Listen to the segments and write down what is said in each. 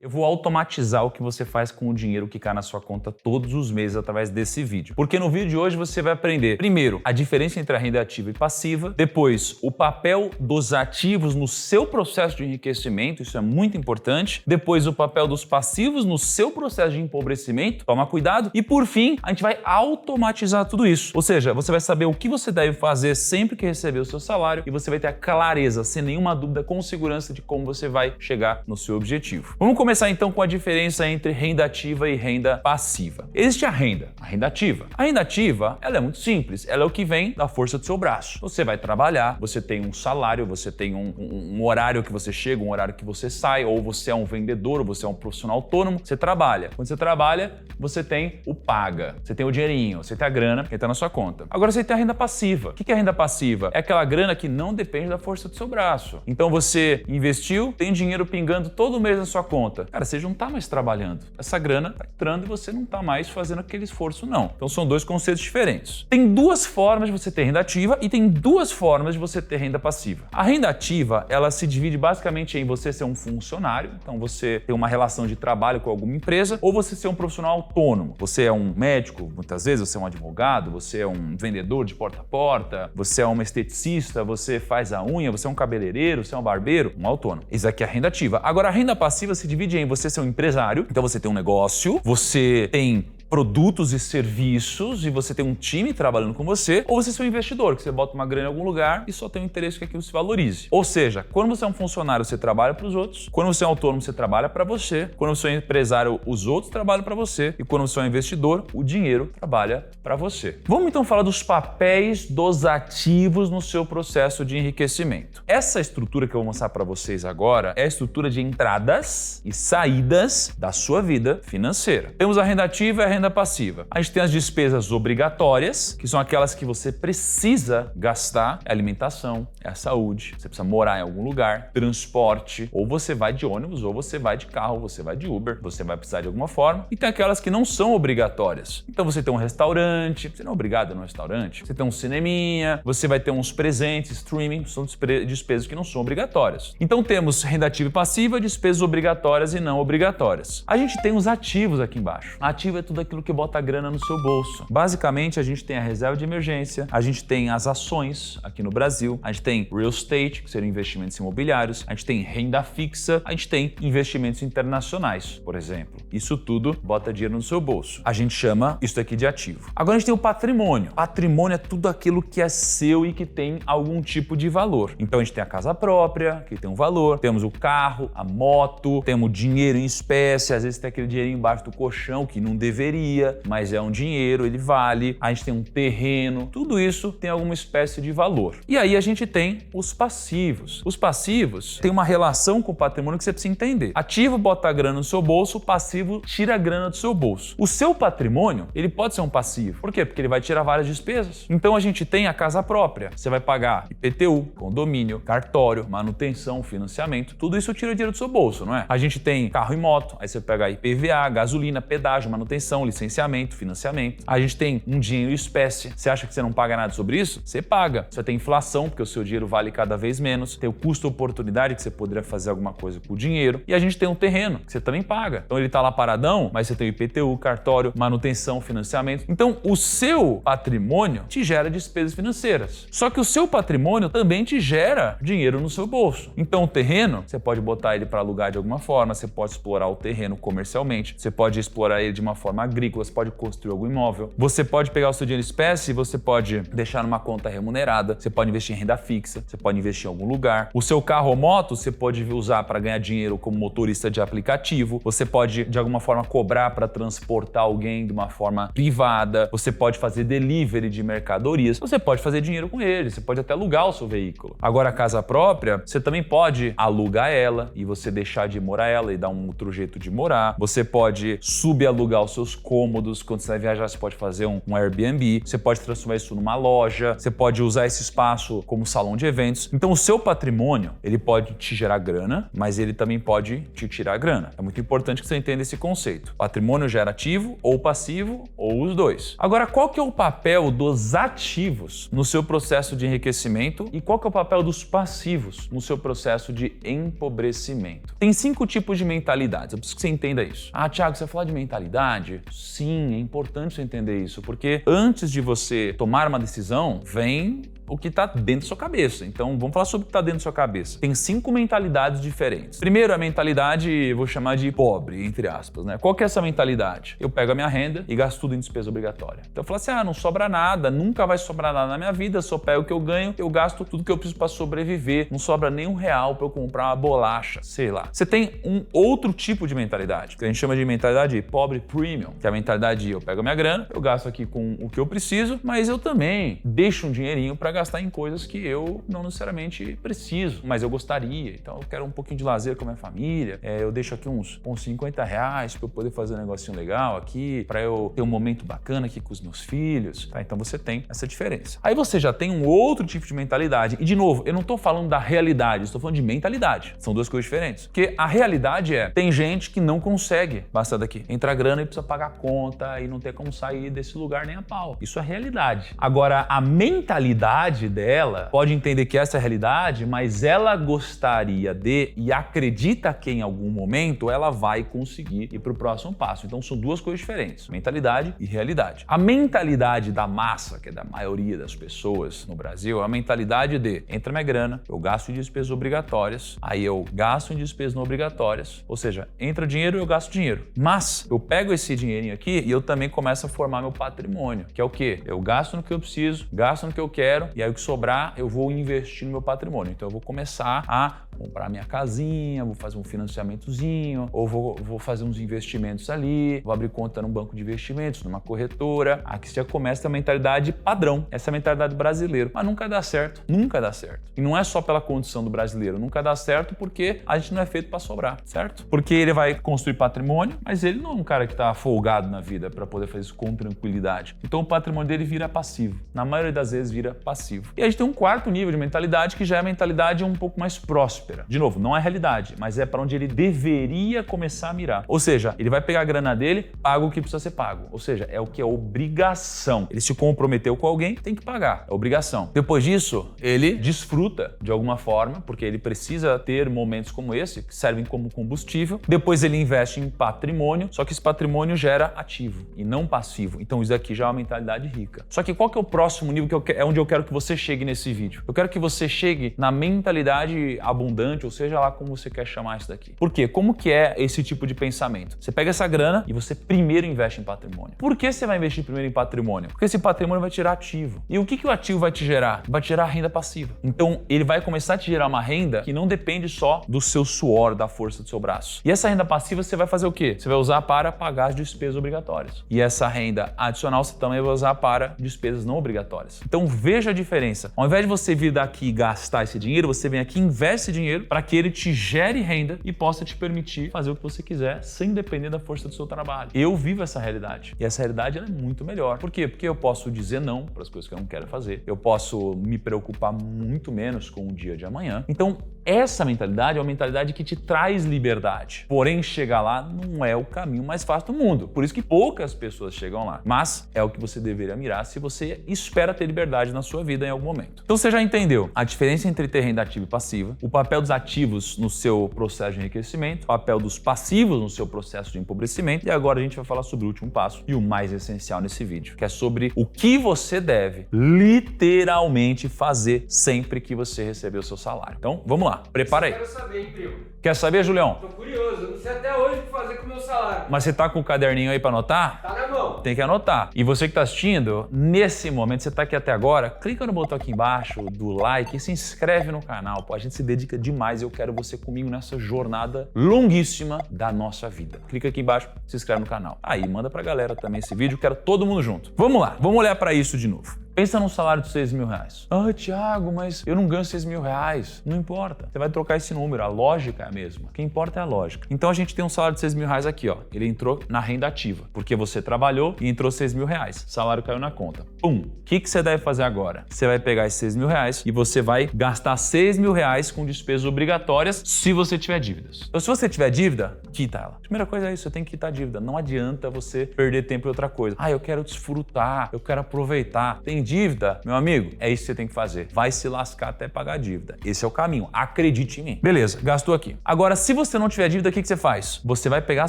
Eu vou automatizar o que você faz com o dinheiro que cai na sua conta todos os meses através desse vídeo. Porque no vídeo de hoje você vai aprender, primeiro, a diferença entre a renda ativa e passiva, depois, o papel dos ativos no seu processo de enriquecimento, isso é muito importante, depois, o papel dos passivos no seu processo de empobrecimento, toma cuidado, e por fim, a gente vai automatizar tudo isso. Ou seja, você vai saber o que você deve fazer sempre que receber o seu salário e você vai ter a clareza, sem nenhuma dúvida, com segurança de como você vai chegar no seu objetivo. Vamos começar então com a diferença entre renda ativa e renda passiva. Existe a renda ativa. A renda ativa, ela é muito simples, ela é o que vem da força do seu braço. Você vai trabalhar, você tem um salário, você tem um horário que você chega, um horário que você sai, ou você é um vendedor, ou você é um profissional autônomo, você trabalha. Quando você trabalha, você tem o paga, você tem o dinheirinho, você tem a grana que está na sua conta. Agora você tem a renda passiva. O que é a renda passiva? É aquela grana que não depende da força do seu braço. Então você investiu, tem dinheiro pingando todo mês na sua conta. Cara, você não está mais trabalhando. Essa grana está entrando e você não está mais fazendo aquele esforço, não. Então são dois conceitos diferentes. Tem duas formas de você ter renda ativa e tem duas formas de você ter renda passiva. A renda ativa, ela se divide basicamente em você ser um funcionário, então você tem uma relação de trabalho com alguma empresa, ou você ser um profissional autônomo. Você é um médico, muitas vezes você é um advogado, você é um vendedor de porta a porta, você é uma esteticista, você faz a unha, você é um cabeleireiro, você é um barbeiro, um autônomo. Isso aqui é a renda ativa. Agora a renda passiva se divide em você ser um empresário, então você tem um negócio, você tem produtos e serviços e você tem um time trabalhando com você, ou você é um investidor, que você bota uma grana em algum lugar e só tem o interesse que aquilo se valorize. Ou seja, quando você é um funcionário, você trabalha para os outros, quando você é um autônomo, você trabalha para você, quando você é um empresário, os outros trabalham para você, e quando você é um investidor, o dinheiro trabalha para você. Vamos então falar dos papéis dos ativos no seu processo de enriquecimento. Essa estrutura que eu vou mostrar para vocês agora é a estrutura de entradas e saídas da sua vida financeira. Temos a renda ativa e a renda passiva. A gente tem as despesas obrigatórias, que são aquelas que você precisa gastar. É a alimentação, é a saúde, você precisa morar em algum lugar, transporte, ou você vai de ônibus, ou você vai de carro, ou você vai de Uber, você vai precisar de alguma forma. E tem aquelas que não são obrigatórias. Então você tem um restaurante, você não é obrigado a ir no restaurante, você tem um cineminha, você vai ter uns presentes, streaming, são despesas que não são obrigatórias. Então temos renda ativa e passiva, despesas obrigatórias e não obrigatórias. A gente tem os ativos aqui embaixo. Ativo é tudo aquilo que bota a grana no seu bolso. Basicamente, a gente tem a reserva de emergência, a gente tem as ações aqui no Brasil, a gente tem real estate, que seriam investimentos imobiliários, a gente tem renda fixa, a gente tem investimentos internacionais, por exemplo. Isso tudo bota dinheiro no seu bolso. A gente chama isso aqui de ativo. Agora a gente tem o patrimônio. Patrimônio é tudo aquilo que é seu e que tem algum tipo de valor. Então a gente tem a casa própria, que tem um valor, temos o carro, a moto, temos dinheiro em espécie, às vezes tem aquele dinheirinho embaixo do colchão que não deveria, mas é um dinheiro, ele vale. A gente tem um terreno, tudo isso tem alguma espécie de valor. E aí a gente tem os passivos. Os passivos têm uma relação com o patrimônio que você precisa entender. Ativo bota a grana no seu bolso, o passivo tira a grana do seu bolso. O seu patrimônio, ele pode ser um passivo. Por quê? Porque ele vai tirar várias despesas. Então a gente tem a casa própria. Você vai pagar IPTU, condomínio, cartório, manutenção, financiamento. Tudo isso tira dinheiro do seu bolso, não é? A gente tem carro e moto. Aí você pega IPVA, gasolina, pedágio, manutenção, licenciamento, financiamento. A gente tem um dinheiro em espécie. Você acha que você não paga nada sobre isso? Você paga. Você tem inflação, porque o seu dinheiro vale cada vez menos. Tem o custo-oportunidade, que você poderia fazer alguma coisa com o dinheiro. E a gente tem um terreno, que você também paga. Então ele tá lá paradão, mas você tem o IPTU, cartório, manutenção, financiamento. Então o seu patrimônio te gera despesas financeiras. Só que o seu patrimônio também te gera dinheiro no seu bolso. Então o terreno, você pode botar ele para alugar de alguma forma, você pode explorar o terreno comercialmente, você pode explorar ele de uma forma agrícola, você pode construir algum imóvel, você pode pegar o seu dinheiro em espécie e você pode deixar numa conta remunerada, você pode investir em renda fixa, você pode investir em algum lugar. O seu carro ou moto você pode usar para ganhar dinheiro como motorista de aplicativo, você pode de alguma forma cobrar para transportar alguém de uma forma privada, você pode fazer delivery de mercadorias, você pode fazer dinheiro com ele, você pode até alugar o seu veículo. Agora a casa própria, você também pode alugar ela e você deixar de morar ela e dar um outro jeito de morar, você pode subalugar os seus cômodos. Quando você vai viajar, você pode fazer um Airbnb, você pode transformar isso numa loja, você pode usar esse espaço como salão de eventos. Então o seu patrimônio, ele pode te gerar grana, mas ele também pode te tirar grana. É muito importante que você entenda esse conceito. Patrimônio gera ativo ou passivo ou os dois. Agora, qual que é o papel dos ativos no seu processo de enriquecimento e qual que é o papel dos passivos no seu processo de empobrecimento? Tem 5 tipos de mentalidades, eu preciso que você entenda isso. Ah, Thiago, você vai falar de mentalidade? Sim, é importante você entender isso, porque antes de você tomar uma decisão, vem o que está dentro da sua cabeça. Então, vamos falar sobre o que está dentro da sua cabeça. Tem 5 mentalidades diferentes. Primeiro, a mentalidade, eu vou chamar de pobre, entre aspas, né? Qual que é essa mentalidade? Eu pego a minha renda e gasto tudo em despesa obrigatória. Então, eu falo assim, não sobra nada, nunca vai sobrar nada na minha vida, só pego o que eu ganho, eu gasto tudo que eu preciso para sobreviver, não sobra nem R$1 para eu comprar uma bolacha, sei lá. Você tem um outro tipo de mentalidade, que a gente chama de mentalidade pobre premium, que é a mentalidade de eu pego a minha grana, eu gasto aqui com o que eu preciso, mas eu também deixo um dinheirinho para gastar em coisas que eu não necessariamente preciso, mas eu gostaria. Então eu quero um pouquinho de lazer com a minha família, eu deixo aqui uns R$50 para eu poder fazer um negocinho legal aqui, para eu ter um momento bacana aqui com os meus filhos, tá? Então você tem essa diferença. Aí você já tem um outro tipo de mentalidade, e de novo, eu não tô falando da realidade, eu estou falando de mentalidade. São duas coisas diferentes. Porque a realidade tem gente que não consegue passar daqui. Entra grana e precisa pagar conta e não tem como sair desse lugar nem a pau. Isso é realidade. Agora, a mentalidade dela pode entender que essa é a realidade, mas ela gostaria de e acredita que em algum momento ela vai conseguir ir para o próximo passo. Então são duas coisas diferentes, mentalidade e realidade. A mentalidade da massa, que é da maioria das pessoas no Brasil, é a mentalidade de entra minha grana, eu gasto em despesas obrigatórias, aí eu gasto em despesas não obrigatórias, ou seja, entra dinheiro, eu gasto dinheiro. Mas eu pego esse dinheirinho aqui e eu também começo a formar meu patrimônio, que é o quê? Eu gasto no que eu preciso, gasto no que eu quero, e aí o que sobrar eu vou investir no meu patrimônio. Então eu vou começar a comprar minha casinha, vou fazer um financiamentozinho, ou vou fazer uns investimentos ali, vou abrir conta num banco de investimentos, numa corretora. Aqui você já começa a mentalidade padrão, essa é a mentalidade brasileira. Mas nunca dá certo, nunca dá certo. E não é só pela condição do brasileiro, nunca dá certo porque a gente não é feito para sobrar, certo? Porque ele vai construir patrimônio, mas ele não é um cara que tá folgado na vida para poder fazer isso com tranquilidade. Então o patrimônio dele vira passivo. Na maioria das vezes vira passivo. E a gente tem um quarto nível de mentalidade que já é a mentalidade um pouco mais próspera. De novo, não é realidade, mas é para onde ele deveria começar a mirar. Ou seja, ele vai pegar a grana dele, paga o que precisa ser pago. Ou seja, é o que é obrigação. Ele se comprometeu com alguém, tem que pagar. É obrigação. Depois disso, ele desfruta de alguma forma, porque ele precisa ter momentos como esse, que servem como combustível. Depois ele investe em patrimônio, só que esse patrimônio gera ativo e não passivo. Então isso aqui já é uma mentalidade rica. Só que qual que é o próximo nível que é onde eu quero que você chegue nesse vídeo? Eu quero que você chegue na mentalidade abundante, ou seja lá como você quer chamar isso daqui. Por quê? Como que é esse tipo de pensamento? Você pega essa grana e você primeiro investe em patrimônio. Por que você vai investir primeiro em patrimônio? Porque esse patrimônio vai tirar ativo. E o que o ativo vai te gerar? Vai te gerar renda passiva. Então ele vai começar a te gerar uma renda que não depende só do seu suor, da força do seu braço. E essa renda passiva você vai fazer o quê? Você vai usar para pagar as despesas obrigatórias. E essa renda adicional você também vai usar para despesas não obrigatórias. Então veja a diferença. Ao invés de você vir daqui e gastar esse dinheiro, você vem aqui e investe esse dinheiro para que ele te gere renda e possa te permitir fazer o que você quiser sem depender da força do seu trabalho. Eu vivo essa realidade. E essa realidade ela é muito melhor. Por quê? Porque eu posso dizer não para as coisas que eu não quero fazer. Eu posso me preocupar muito menos com o dia de amanhã. Então, essa mentalidade é uma mentalidade que te traz liberdade. Porém, chegar lá não é o caminho mais fácil do mundo. Por isso que poucas pessoas chegam lá. Mas é o que você deveria mirar se você espera ter liberdade na sua vida em algum momento. Então você já entendeu a diferença entre ter renda ativa e passiva, o papel dos ativos no seu processo de enriquecimento, o papel dos passivos no seu processo de empobrecimento, e agora a gente vai falar sobre o último passo e o mais essencial nesse vídeo, que é sobre o que você deve literalmente fazer sempre que você receber o seu salário. Então, vamos lá. Prepara aí. Eu quero saber, hein, primo? Quer saber, Julião? Tô curioso, eu não sei até hoje o que fazer com o meu salário. Mas você tá com o caderninho aí pra anotar? Tá na mão. Tem que anotar. E você que tá assistindo, nesse momento, você tá aqui até agora, clica no botão aqui embaixo do like e se inscreve no canal. Pô, a gente se dedica demais e eu quero você comigo nessa jornada longuíssima da nossa vida. Clica aqui embaixo, se inscreve no canal. Aí, manda pra galera também esse vídeo, quero todo mundo junto. Vamos lá, vamos olhar pra isso de novo. Pensa num salário de 6 mil reais. Ah, Thiago, mas eu não ganho 6 mil reais. Não importa. Você vai trocar esse número. A lógica é a mesma. O que importa é a lógica. Então a gente tem um salário de 6 mil reais aqui, ó. Ele entrou na renda ativa, porque você trabalhou e entrou 6 mil reais. O salário caiu na conta. Pum! O que você deve fazer agora? Você vai pegar esses 6 mil reais e você vai gastar 6 mil reais com despesas obrigatórias se você tiver dívidas. Então, se você tiver dívida, quita ela. Primeira coisa é isso, você tem que quitar a dívida. Não adianta você perder tempo em outra coisa. Ah, eu quero desfrutar, eu quero aproveitar. Tem dívida? Meu amigo, é isso que você tem que fazer. Vai se lascar até pagar a dívida. Esse é o caminho. Acredite em mim. Beleza, gastou aqui. Agora, se você não tiver dívida, o que você faz? Você vai pegar a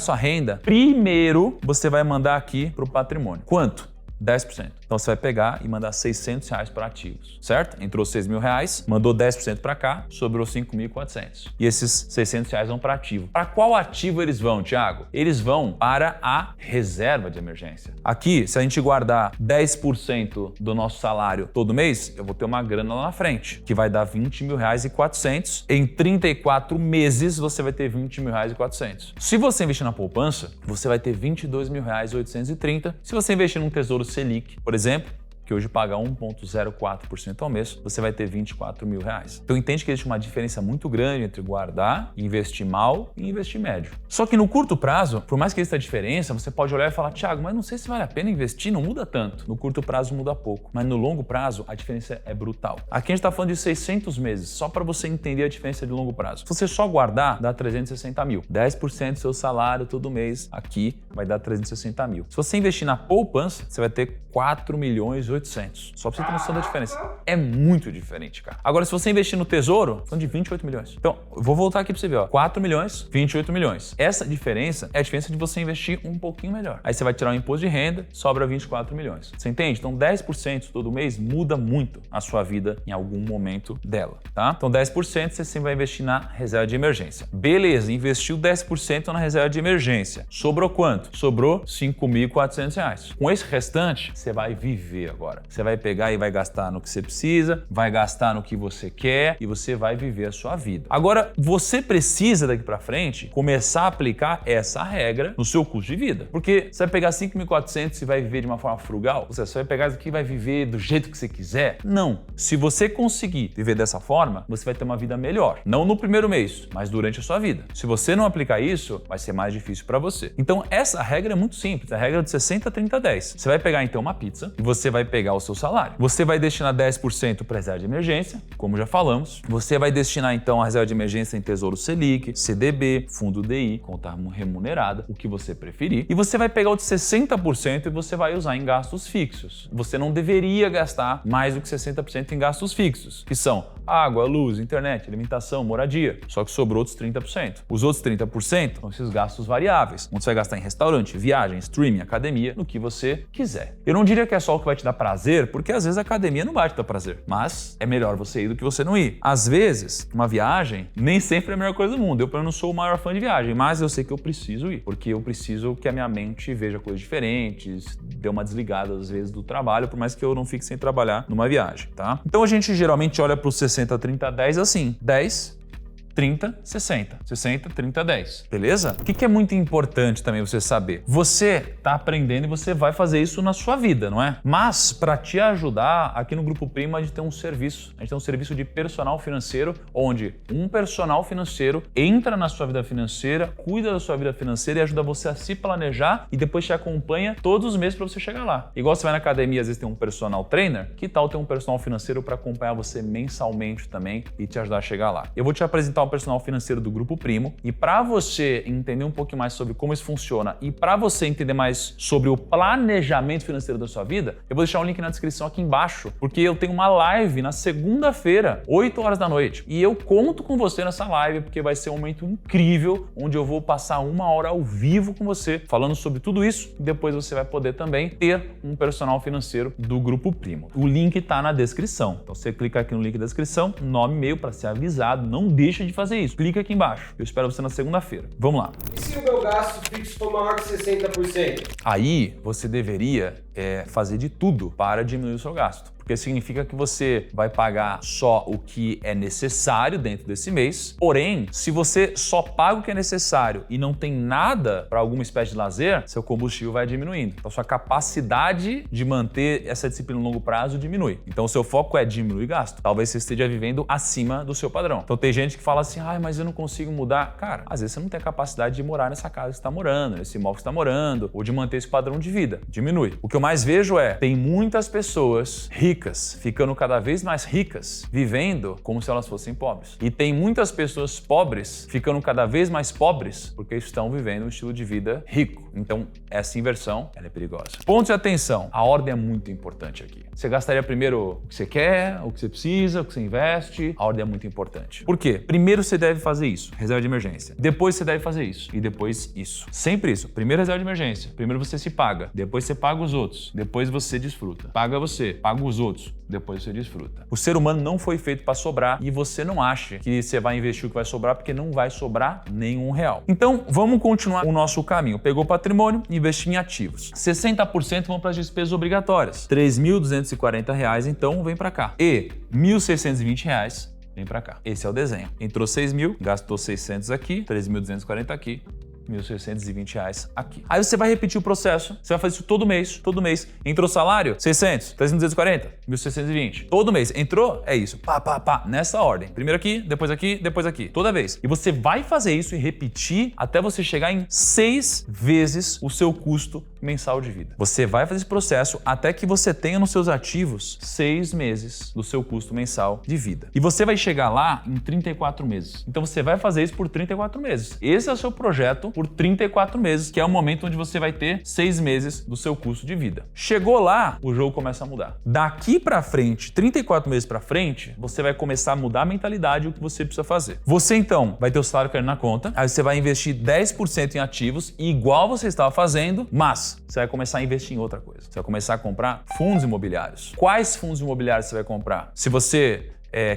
sua renda, primeiro você vai mandar aqui para o patrimônio. Quanto? 10%. Então você vai pegar e mandar 600 reais para ativos, certo? Entrou 6 mil reais, mandou 10% para cá, sobrou 5.400. E esses 600 reais vão para ativo. Para qual ativo eles vão, Thiago? Eles vão para a reserva de emergência. Aqui, se a gente guardar 10% do nosso salário todo mês, eu vou ter uma grana lá na frente, que vai dar 20 mil reais e 400. Em 34 meses, você vai ter 20 mil reais e 400. Se você investir na poupança, você vai ter 22 mil reais e 830. Se você investir num tesouro Selic, por exemplo, que hoje paga 1,04% ao mês, você vai ter 24 mil reais. Então entende que existe uma diferença muito grande entre guardar, investir mal e investir médio. Só que no curto prazo, por mais que exista diferença, você pode olhar e falar, Thiago, mas não sei se vale a pena investir, não muda tanto. No curto prazo muda pouco, mas no longo prazo a diferença é brutal. Aqui a gente está falando de 600 meses, só para você entender a diferença de longo prazo. Se você só guardar, dá 360 mil. 10% do seu salário todo mês aqui vai dar 360 mil. Se você investir na poupança, você vai ter 4 milhões e 800. Só pra você ter noção da diferença. É muito diferente, cara. Agora, se você investir no tesouro, são de 28 milhões. Então, eu vou voltar aqui pra você ver, ó. 4 milhões, 28 milhões. Essa diferença é a diferença de você investir um pouquinho melhor. Aí você vai tirar o imposto de renda, sobra 24 milhões. Você entende? Então, 10% todo mês muda muito a sua vida em algum momento dela, tá? Então, 10% você sempre vai investir na reserva de emergência. Beleza, investiu 10% na reserva de emergência. Sobrou quanto? Sobrou 5.400 reais. Com esse restante, você vai viver agora. Você vai pegar e vai gastar no que você precisa, vai gastar no que você quer e você vai viver a sua vida. Agora, você precisa daqui pra frente começar a aplicar essa regra no seu custo de vida. Porque você vai pegar 5.400 e vai viver de uma forma frugal? Ou seja, você vai pegar isso aqui e vai viver do jeito que você quiser? Não. Se você conseguir viver dessa forma, você vai ter uma vida melhor. Não no primeiro mês, mas durante a sua vida. Se você não aplicar isso, vai ser mais difícil para você. Então, essa regra é muito simples. A regra de 60, 30, 10. Você vai pegar então uma pizza e você vai pegar o seu salário. Você vai destinar 10% para reserva de emergência, como já falamos. Você vai destinar então a reserva de emergência em Tesouro Selic, CDB, Fundo DI, conta remunerada, o que você preferir. E você vai pegar o de 60% e você vai usar em gastos fixos. Você não deveria gastar mais do que 60% em gastos fixos, que são água, luz, internet, alimentação, moradia. Só que sobrou outros 30%. Os outros 30% são esses gastos variáveis, onde você vai gastar em restaurante, viagem, streaming, academia, no que você quiser. Eu não diria que é só o que vai te dar prazer, porque às vezes a academia não vai te dar prazer, mas é melhor você ir do que você não ir. Às vezes, uma viagem nem sempre é a melhor coisa do mundo. Eu não sou o maior fã de viagem, mas eu sei que eu preciso ir, porque eu preciso que a minha mente veja coisas diferentes, dê uma desligada às vezes do trabalho, por mais que eu não fique sem trabalhar numa viagem, tá? Então a gente geralmente olha para o 60, 30, 10 assim, 10, 30, 60. 60, 30, 10. Beleza? O que é muito importante também você saber? Você tá aprendendo e você vai fazer isso na sua vida, não é? Mas, para te ajudar, aqui no Grupo Primo a gente tem um serviço. A gente tem um serviço de personal financeiro, onde um personal financeiro entra na sua vida financeira, cuida da sua vida financeira e ajuda você a se planejar e depois te acompanha todos os meses para você chegar lá. Igual você vai na academia, às vezes tem um personal trainer, que tal ter um personal financeiro para acompanhar você mensalmente também e te ajudar a chegar lá? Eu vou te apresentar o personal financeiro do Grupo Primo e para você entender um pouquinho mais sobre como isso funciona e para você entender mais sobre o planejamento financeiro da sua vida, eu vou deixar um link na descrição aqui embaixo, porque eu tenho uma live na segunda-feira, 8 horas da noite, e eu conto com você nessa live porque vai ser um momento incrível onde eu vou passar 1 hora ao vivo com você falando sobre tudo isso e depois você vai poder também ter um personal financeiro do Grupo Primo. O link tá na descrição, então você clica aqui no link da descrição, nome e e-mail para ser avisado, não deixa de fazer isso. Clica aqui embaixo. Eu espero você na segunda-feira. Vamos lá. E se o meu gasto fixo for maior que 60%? Aí você deveria fazer de tudo para diminuir o seu gasto. porque significa que você vai pagar só o que é necessário dentro desse mês. Porém, se você só paga o que é necessário e não tem nada para alguma espécie de lazer, seu combustível vai diminuindo. Então, sua capacidade de manter essa disciplina no longo prazo diminui. Então, o seu foco é diminuir gasto. Talvez você esteja vivendo acima do seu padrão. Então, tem gente que fala assim, mas eu não consigo mudar. Cara, às vezes você não tem a capacidade de morar nessa casa que você está morando, nesse imóvel que você está morando, ou de manter esse padrão de vida. Diminui. O que eu mais vejo tem muitas pessoas ricas ficando cada vez mais ricas, vivendo como se elas fossem pobres. E tem muitas pessoas pobres ficando cada vez mais pobres porque estão vivendo um estilo de vida rico. Então, essa inversão, ela é perigosa. Ponto de atenção. A ordem é muito importante aqui. Você gastaria primeiro o que você quer, o que você precisa, o que você investe. A ordem é muito importante. Por quê? Primeiro você deve fazer isso, reserva de emergência. Depois você deve fazer isso. E depois isso. Sempre isso. Primeiro reserva de emergência. Primeiro você se paga. Depois você paga os outros. Depois você desfruta. Paga você. Paga os outros. Depois você desfruta. O ser humano não foi feito para sobrar e você não acha que você vai investir o que vai sobrar porque não vai sobrar nenhum real. Então, vamos continuar o nosso caminho. Pegou patrimônio, investir em ativos. 60% vão para as despesas obrigatórias. R$ 3.240, então vem para cá. E R$ 1.620 vem para cá. Esse é o desenho. Entrou 6.000, gastou 600 aqui, 3.240 aqui. R$ 1.620 aqui. Aí você vai repetir o processo, você vai fazer isso todo mês. Entrou salário? 600, 3.240, 1.620. Todo mês. Entrou? É isso. Pá. Nessa ordem. Primeiro aqui, depois aqui, depois aqui. Toda vez. E você vai fazer isso e repetir até você chegar em 6 vezes o seu custo mensal de vida. Você vai fazer esse processo até que você tenha nos seus ativos 6 meses do seu custo mensal de vida. E você vai chegar lá em 34 meses. Então você vai fazer isso por 34 meses. Esse é o seu projeto por 34 meses, que é o momento onde você vai ter 6 meses do seu custo de vida. Chegou lá, o jogo começa a mudar. Daqui pra frente, 34 meses pra frente, você vai começar a mudar a mentalidade e o que você precisa fazer. Você então vai ter o salário caindo na conta, aí você vai investir 10% em ativos, igual você estava fazendo, mas você vai começar a investir em outra coisa. Você vai começar a comprar fundos imobiliários. Quais fundos imobiliários você vai comprar? Se você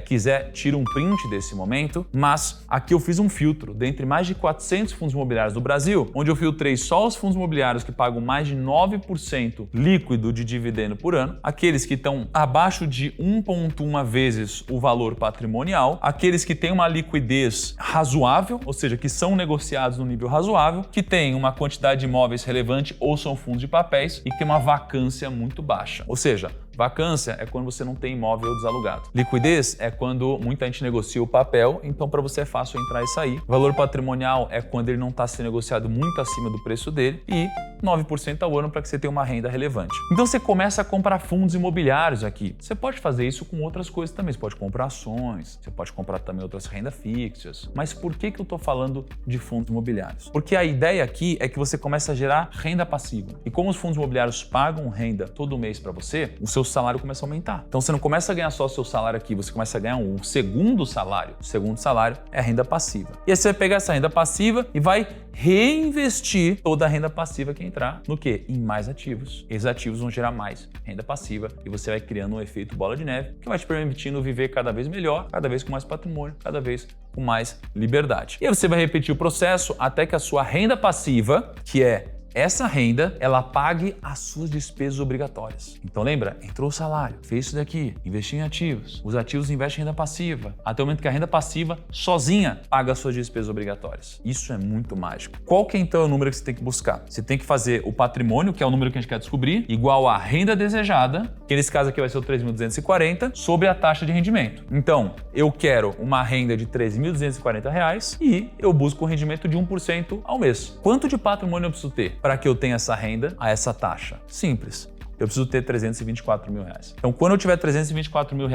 quiser, tira um print desse momento, mas aqui eu fiz um filtro dentre mais de 400 fundos imobiliários do Brasil, onde eu filtrei só os fundos imobiliários que pagam mais de 9% líquido de dividendo por ano, aqueles que estão abaixo de 1,1 vezes o valor patrimonial, aqueles que têm uma liquidez razoável, ou seja, que são negociados no nível razoável, que têm uma quantidade de imóveis relevante ou são fundos de papéis e que tem uma vacância muito baixa. Ou seja, vacância é quando você não tem imóvel desalugado. Liquidez é quando muita gente negocia o papel, então para você é fácil entrar e sair. Valor patrimonial é quando ele não está sendo negociado muito acima do preço dele e 9% ao ano para que você tenha uma renda relevante. Então você começa a comprar fundos imobiliários aqui. Você pode fazer isso com outras coisas também. Você pode comprar ações, você pode comprar também outras rendas fixas. Mas por que eu estou falando de fundos imobiliários? Porque a ideia aqui é que você começa a gerar renda passiva. E como os fundos imobiliários pagam renda todo mês para você, o seu salário começa a aumentar. Então você não começa a ganhar só o seu salário aqui, você começa a ganhar um segundo salário. O segundo salário é a renda passiva. E aí você vai pegar essa renda passiva e vai reinvestir toda a renda passiva que entrar no quê? Em mais ativos. Esses ativos vão gerar mais renda passiva e você vai criando um efeito bola de neve que vai te permitindo viver cada vez melhor, cada vez com mais patrimônio, cada vez com mais liberdade. E aí você vai repetir o processo até que a sua renda passiva, que é essa renda, ela pague as suas despesas obrigatórias. Então lembra, entrou o salário, fez isso daqui, investiu em ativos, os ativos investem em renda passiva, até o momento que a renda passiva sozinha paga as suas despesas obrigatórias. Isso é muito mágico. Qual que é então o número que você tem que buscar? Você tem que fazer o patrimônio, que é o número que a gente quer descobrir, igual à renda desejada, que nesse caso aqui vai ser o 3.240, sobre a taxa de rendimento. Então, eu quero uma renda de R$ 3.240 e eu busco um rendimento de 1% ao mês. Quanto de patrimônio eu preciso ter para que eu tenha essa renda a essa taxa? Simples. Eu preciso ter R$ 324 mil. Então, quando eu tiver R$ 324 mil,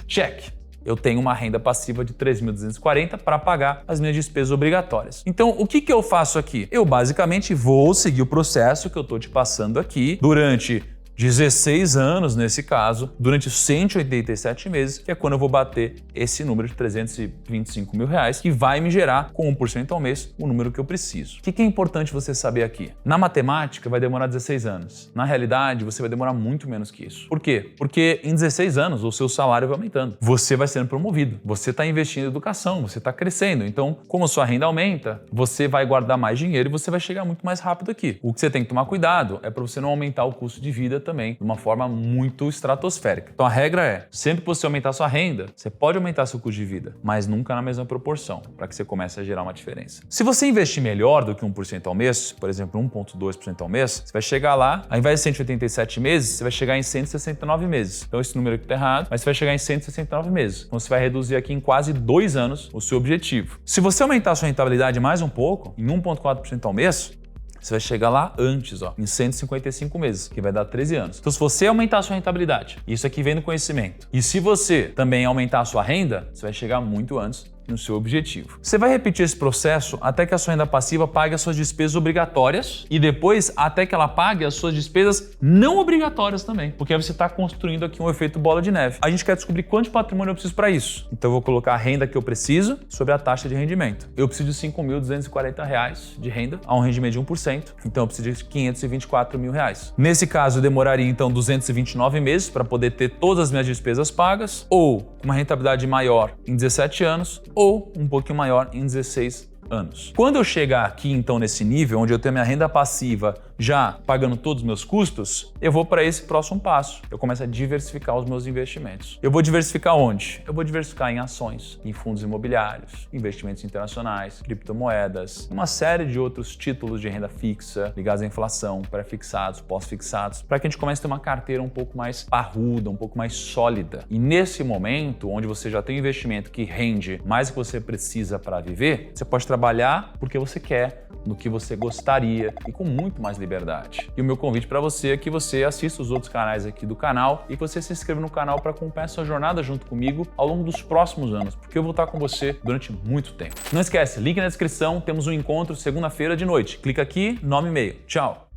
check. Eu tenho uma renda passiva de 3.240 para pagar as minhas despesas obrigatórias. Então, o que eu faço aqui? Eu basicamente vou seguir o processo que eu estou te passando aqui durante 16 anos, nesse caso, durante 187 meses, que é quando eu vou bater esse número de R$ 325 mil, que vai me gerar, com 1% ao mês, o número que eu preciso. O que é importante você saber aqui? Na matemática, vai demorar 16 anos. Na realidade, você vai demorar muito menos que isso. Por quê? Porque em 16 anos, o seu salário vai aumentando. Você vai sendo promovido. Você está investindo em educação, você está crescendo. Então, como a sua renda aumenta, você vai guardar mais dinheiro e você vai chegar muito mais rápido aqui. O que você tem que tomar cuidado é para você não aumentar o custo de vida também de uma forma muito estratosférica. Então a regra é, sempre que você aumentar sua renda, você pode aumentar seu custo de vida, mas nunca na mesma proporção, para que você comece a gerar uma diferença. Se você investir melhor do que 1% ao mês, por exemplo, 1,2% ao mês, você vai chegar lá, ao invés de 187 meses, você vai chegar em 169 meses. Então esse número aqui está errado, mas você vai chegar em 169 meses. Então você vai reduzir aqui em quase 2 anos o seu objetivo. Se você aumentar a sua rentabilidade mais um pouco, em 1,4% ao mês, você vai chegar lá antes, em 155 meses, que vai dar 13 anos. Então, se você aumentar a sua rentabilidade, isso aqui vem do conhecimento, e se você também aumentar a sua renda, você vai chegar muito antes no seu objetivo. Você vai repetir esse processo até que a sua renda passiva pague as suas despesas obrigatórias e depois até que ela pague as suas despesas não obrigatórias também, porque aí você está construindo aqui um efeito bola de neve. A gente quer descobrir quanto de patrimônio eu preciso para isso. Então eu vou colocar a renda que eu preciso sobre a taxa de rendimento. Eu preciso de R$ 5.240 de renda a um rendimento de 1%, então eu preciso de R$ 524 mil. Nesse caso eu demoraria então 229 meses para poder ter todas as minhas despesas pagas, ou uma rentabilidade maior em 17 anos, ou um pouquinho maior em 16 anos. Quando eu chegar aqui, então, nesse nível, onde eu tenho minha renda passiva já pagando todos os meus custos, eu vou para esse próximo passo. Eu começo a diversificar os meus investimentos. Eu vou diversificar onde? Eu vou diversificar em ações, em fundos imobiliários, investimentos internacionais, criptomoedas, uma série de outros títulos de renda fixa, ligados à inflação, pré-fixados, pós-fixados, para que a gente comece a ter uma carteira um pouco mais parruda, um pouco mais sólida. E nesse momento, onde você já tem um investimento que rende mais do que você precisa para viver, você pode trabalhar porque você quer, no que você gostaria e com muito mais liberdade. E o meu convite para você é que você assista os outros canais aqui do canal e que você se inscreva no canal para acompanhar essa jornada junto comigo ao longo dos próximos anos, porque eu vou estar com você durante muito tempo. Não esquece, link na descrição, temos um encontro segunda-feira de noite. Clica aqui, nome e e-mail. Tchau!